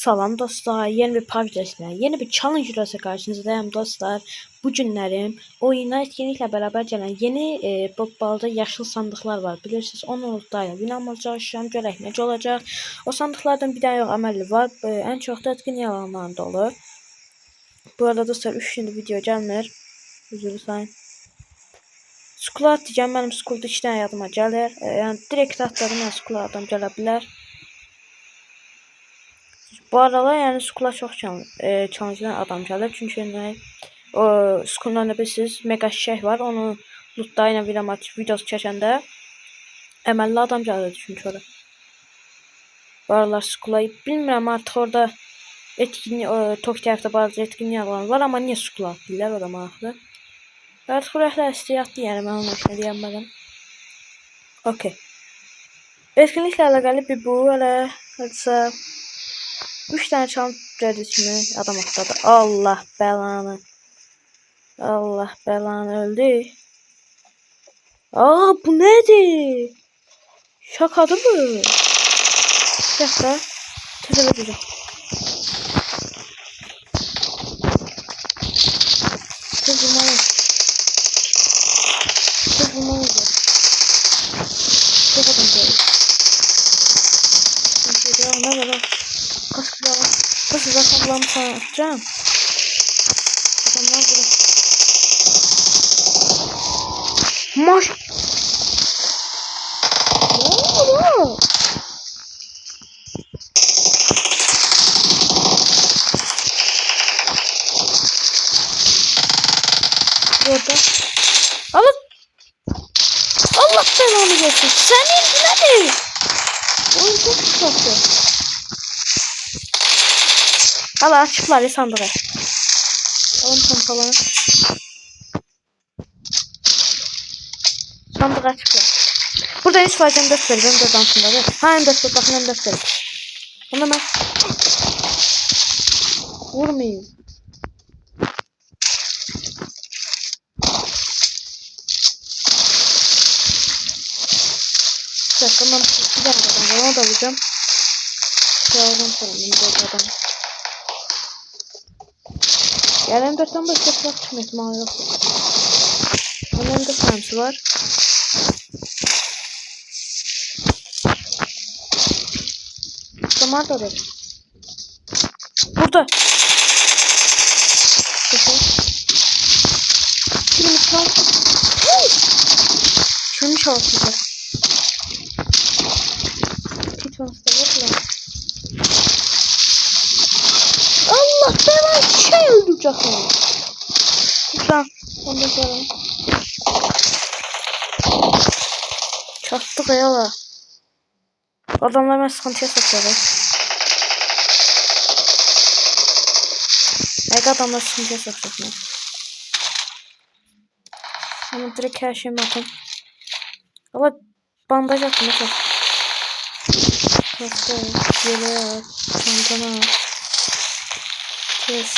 Salam dostlar, yeni bir PUBG, yeni bir challenge ile karşınızdayım dostlar. Bu günlerim oyuna etkinlikle beraber gelen yeni Bobbal'da yaşıl sandıklar var. Bilirsiniz, onu da binamız çalışacağım, görək necə olacaq. O sandıklardan bir tane yok, əməlli var. En çok da etkin yalanlarında olur. Bu arada dostlar 3 gündür video gelmir. Üzülü sayın. Skulat diyeceğim, benim Skulat'da 2 tane yadıma gəlir. Yani direkt atlarım, Skulat'dan gələ bilər. Bu aralar yani Skull'a çok challenge'dan adam gəlir. Çünkü o Skull'dan da bilirsiniz mega şey var. Onu loot'da yine videosu çəkəndə əməlli adam gəlir çünkü orada. Bu aralar Skull'a bilmirəm artık orada etkinlik Tok tərəfdə bazı etkinlik alanı var, amma niyə Skull'a atdılar o da maraqlı. Artıq rəhlər istəyatdı, yəni mən onu işə deyəmədim. Okay. Etkinliklə əlaqəli bir bu elə hadisə 3 tane challenge kimi adam atladı. Allah belanı. Allah belanı öldü. Aa bu nedir? Şakadı mı? Bir dakika. Tezele edeceğim. Tez vurmalı. Tez vurmalı. Çok adam böyle. Ne var o? Kaç kilo var? Nasıl zaten sana atacağım? Adamlar burada. Maş. Ne oldu? Burada. Allah. Allah belanı versin. Senin bu nedir? Oyun çok sıkıntı. Hala açıklar ya sandığı. Alalım pompalanı. Sandığı açıklar. Burada hiç var M4 verir. M4 dansında değil. Ha M4 bakın M4 verir. Bunu ben vurmayayım. Bir dakika ben bir tane adam da vuracağım. Yavrum falan M4 adam. Yani M4'ten başka silah çıkma ihtimali yok. Onun M4 tanesi var. Damar da oraya. Burada. Kimi çal. Kimi çalsınlar. Bir tanesi de var lan. Allah belanı şey öldürecek onu. Lütfen. Ondan sonra. Çattık ya. Adamlar ben sıkıntıya sokuyorlar. Mega adamlar sıkıntıya sokacak. Ama direkt her şeyimi atın. Ama bandaj attım. Mesela. Kasta, yeleğe at, çantana at. Kes.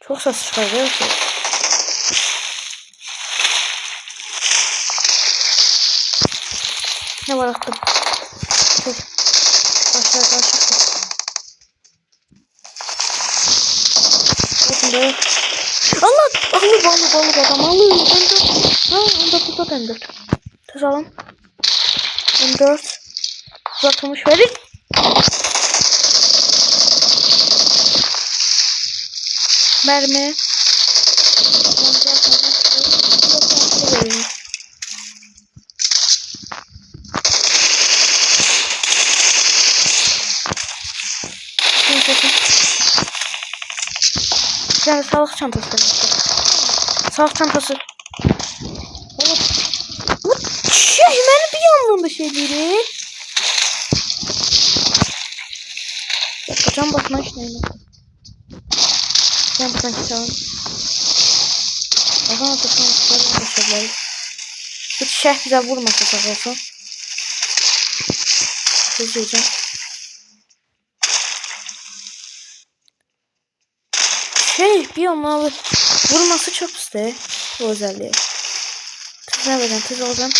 Çok ses çıkarıyor ki. Ne var attım? Dur. Başlar. Bakın böyle. Allah! Alır adam alır. M4. Ha M4 M4. Tez alın. M4. Uzatılmış verin. Mermi. Yani sağlık çantası. Sağlık çantası. Evet. Bu şey benim bir yanımda şeyleri. Can basma işlerini. Can basma keselim. Aha da sana şeyleri. Bu şeyh bize vurmasa sağ olsun. Çözeceğim. Bir ama vurması çok pis o özelliği. Tez vereceğim, tez alacağım.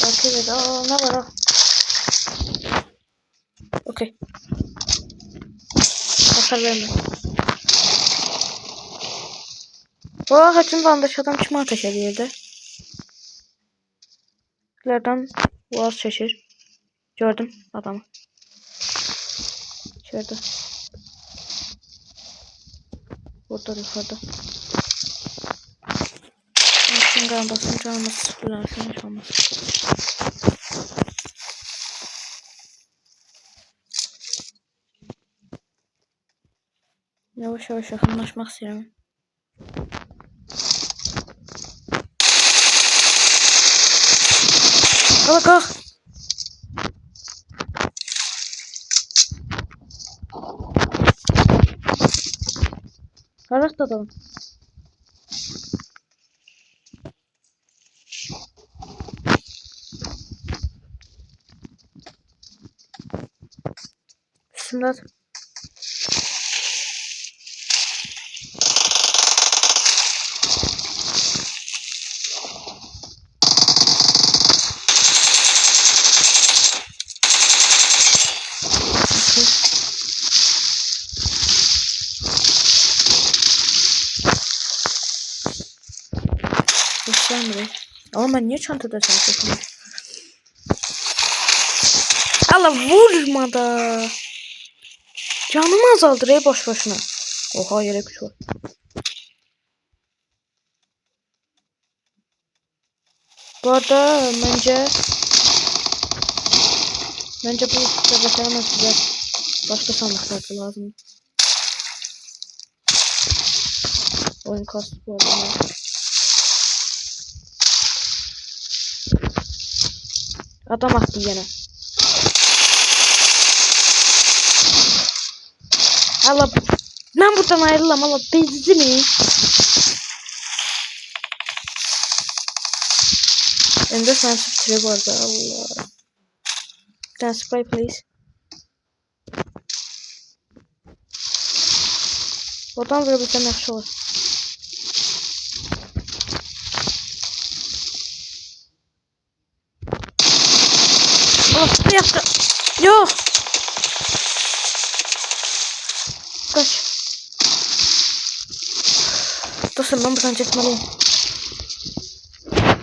Arkada ne var ha? Okey. Hasar verme. O kaçın bandaj adam kimi ateş edirdi? İleriden boğaz çeşir. Gördüm adamı. İçeride. Burada yukarıda. Basın basın canımız sıfırlansın hiç olmaz. Yavaş yavaş yakınlaşmak istiyorum. Kalk kalk. Karak da adam. Bismillah. Göstermiyor. Ama ben niye çantada çalışıyorum? Allah vurma da. Canımı azaldır boş boşuna. Oha yere güç var. Bu arada bence bu sefer size başka sandıklar da lazım. Oyun kastı bu arada. Adam attı yine. Allah ben buradan ayrılamam. Allah bezdi mi? Ender sensitive tire bu arada. Allah. Bir tane spray please. Oradan vurabilsem yaxşı olur. Oh ne yaptı? Yok. Kaç. Dostum ben buradan çekmeliyim.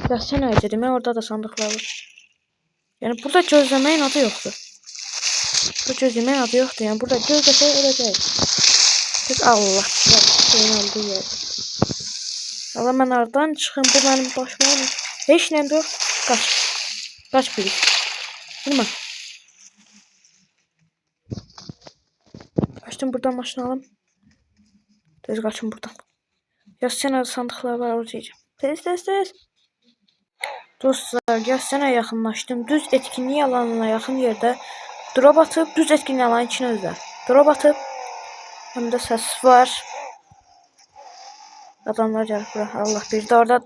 Ya sen öyle dedim ya orada da sandıklar var. Yani burada gözlemeyin adı yoktu. Bu gözlemeyin adı yoktu yani burada gözlese öleceğiz. Siz Allah. Şeyin olduğu yer. Allah ben aradan çıkın bu benim başıma olur. Hiç ne yok. Kaç. Kaç bir. Vurma. Kaçtım buradan maşını alalım. Tez kaçın buradan. Yazsana sandıklar var orada. Tez. Dostlar yazsana yakınlaştım. Düz etkinliği alanına yakın yerde drop atıp düz etkinliği alanın içine özler. Drop atıp hem de ses var. Adamlar gelip bura. Allah bir de orada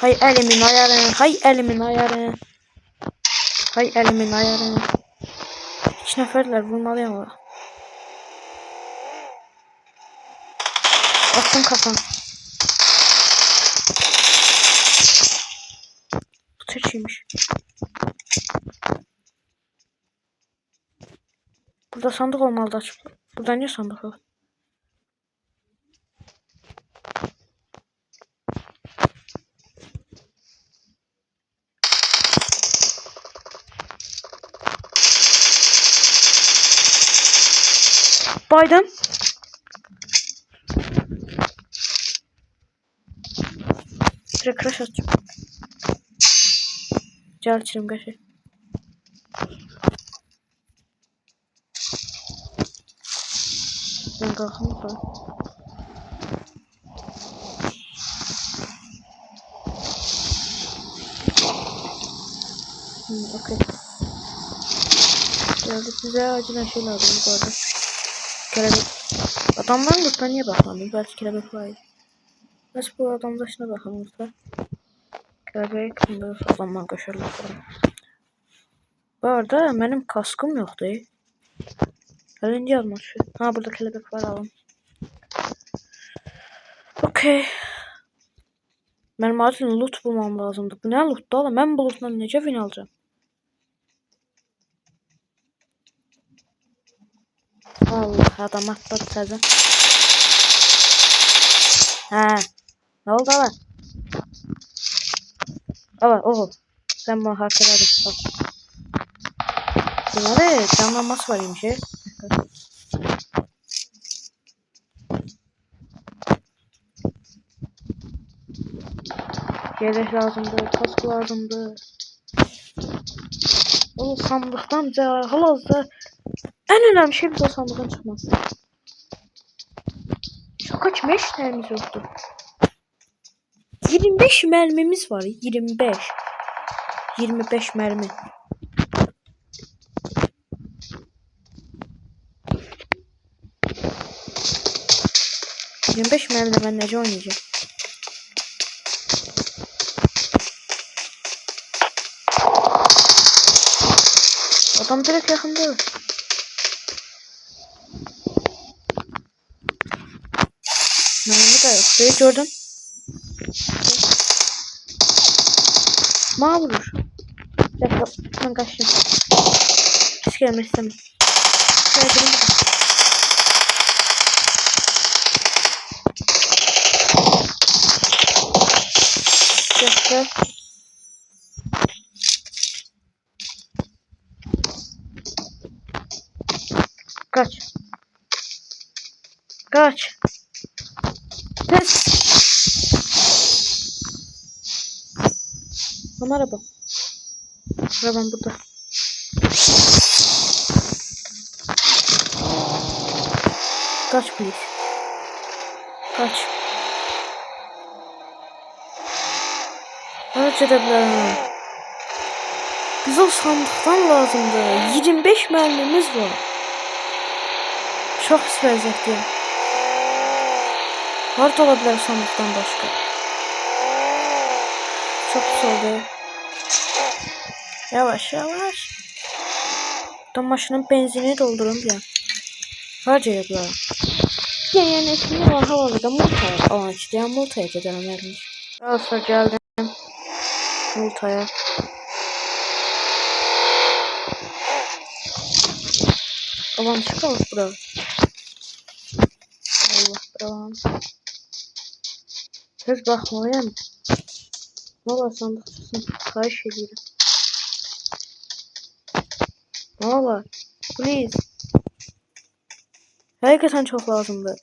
hay elimin ayarını. Hay elimin ayarını. Hay elimin ayarını. 2 neferler vurmalıyım ama. Attım kafam. Bu tırçıymış. Burada sandık olmalı da açıp. Burada niye sandık yok? Baydım. Direkt crash atacağım. Gel içerim gerçi. Ben kalkayım mı? Okey. Geldik bize acilen şey lazım bu arada. Kelebek. Adamların lütfen niye bakmamız? Belki kelebek var. Nasıl bu adamda şuna bakalım lütfen. Kelebek bunda adamdan koşarlar falan. Bu arada benim kaskım yoktu. Birinci yazma şu. Ha burada kelebek var alın. Okey. Benim artık loot bulmam lazımdı. Bu ne loot da oğlum? Ben bu loot'dan necə win alacağım? Allah adam atladı təzə. Ha. Ne oldu lan? Allah oho. Sen bana hak ederdin. Bunları canlanması var imiş. Yedek lazımdı, kask lazımdı. O sandıktan halazda en önemli şey biz o sandıktan çıkmaz. Şu kaç mermimiz yoktu. 25 mermimiz var. 25. 25 mermi. mermide ben nece oynayacağım? Adam direkt yakında. Mermi de yok. Biri gördüm. Bana vurur. Bir dakika ben kaçtım. Hiç gelmek istemem. Gel. Kaç. Kaç. Pes. Ama araba. Arabam burada. Kaç please. Kaç. Kaç edebilirim. Biz o sandıktan lazımdı. 25 mermimiz var. Çok pis vəziyyətli. Harda olabilir sandıktan başka? Çok pis oldu. Yavaş yavaş. Da maşının benzinini doldurum ya. Harca yapıyorum. Yani esmini var havalıda multaya alan işte. Multaya gidelim vermiş. Daha sonra geldim. Multaya. Alan çıkalım bura. Allah belanı. Tez bakmalıyım. Ne var sandık çıksın. Kaç ediyorum. Ne var? Please. Hakikaten çok lazımdı.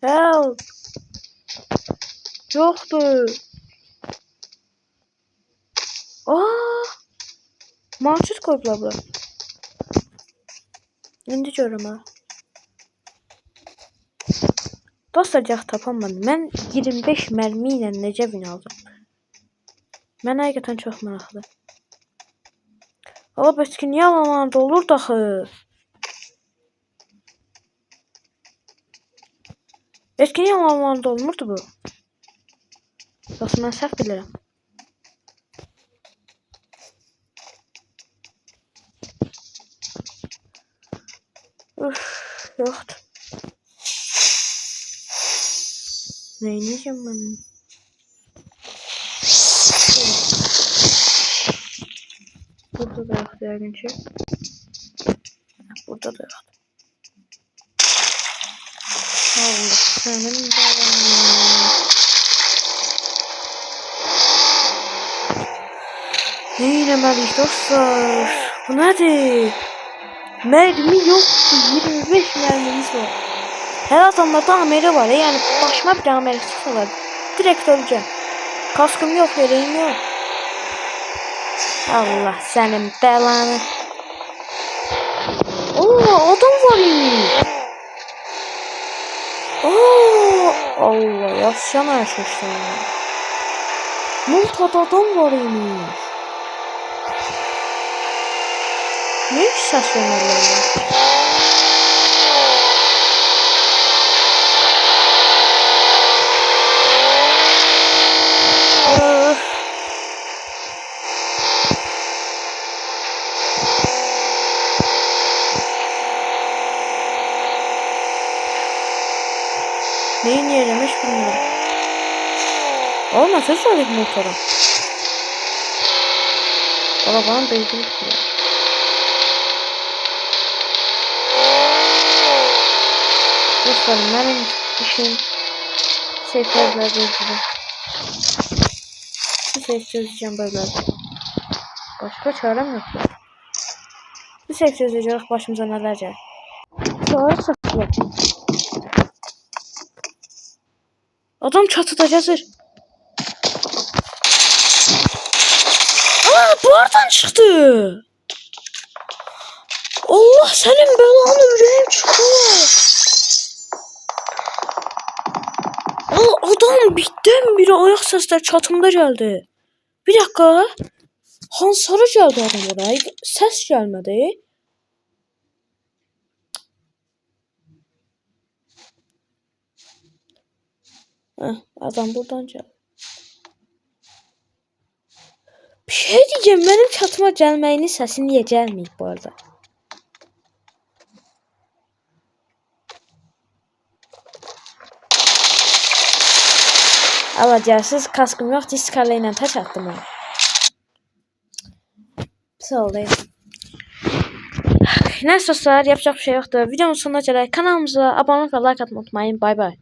Help. Yoktu. Mahsus koydular bura. İndi görürüm ha. Dostlar tapamadım. Ben 25 mermi ile necə win aldım. Mən həqiqətən çox maraqlı. Allah bəs ki niyə alanlarda olur daxı? Bəs ki niyə alanlarda olmurdu bu? Yoxsa mən səhv bilirəm. Üf, yoxdur. Neyniyeceğim ben? Burada da yoxdur yəqin ki. Burada da yoxdur. Allah sənin babanı. Neyləməliyik dostlar? Bu nədir? Mermi yoktu. 25 mermimiz var. Her adamlarda ameli var. Yani başıma bir ameli çıksalar direkt öleceğim. Kaskım yok, yeleğim yok. Allah senin belanı. Oo adam var imiş. Oo Allah yaşana yaşamışlar. Multada adam var imiş. Ne iş ses vermeliler? Neyin yerlemiş bilmiyorum. Olmasa söyledik motoru. Arabanın benzini bitiyor. Dostlarım, benim işim seyflerle çözeceğim. Bir seyf çözeceğim böyle. Başka çarem yok. Bir seyf çözeceğiz, başımıza neler gelir. Sonra sıkıyor. Adam çatıda gezer. Aa, bu oradan çıktı. Allah senin belanı, yüreğim çıktı. Aa, adam birden-birə ayak sesler çatımda geldi. Bir dakika. Hansara geldi adam oraya. Ses gelmedi. Heh, adam buradan geldi. Bir şey diyeceğim, benim çatıma gelməyinin səsi niyə gəlməyib bu arada? Alacaqsız, kaskım yox, diskarla ilə taş attım onu. Sağ olayım. Neyse dostlar, yapacak bir şey yoktu. Videonun sonuna gələk. Kanalımıza abone olmayı, like atmayı unutmayın. Bay bay.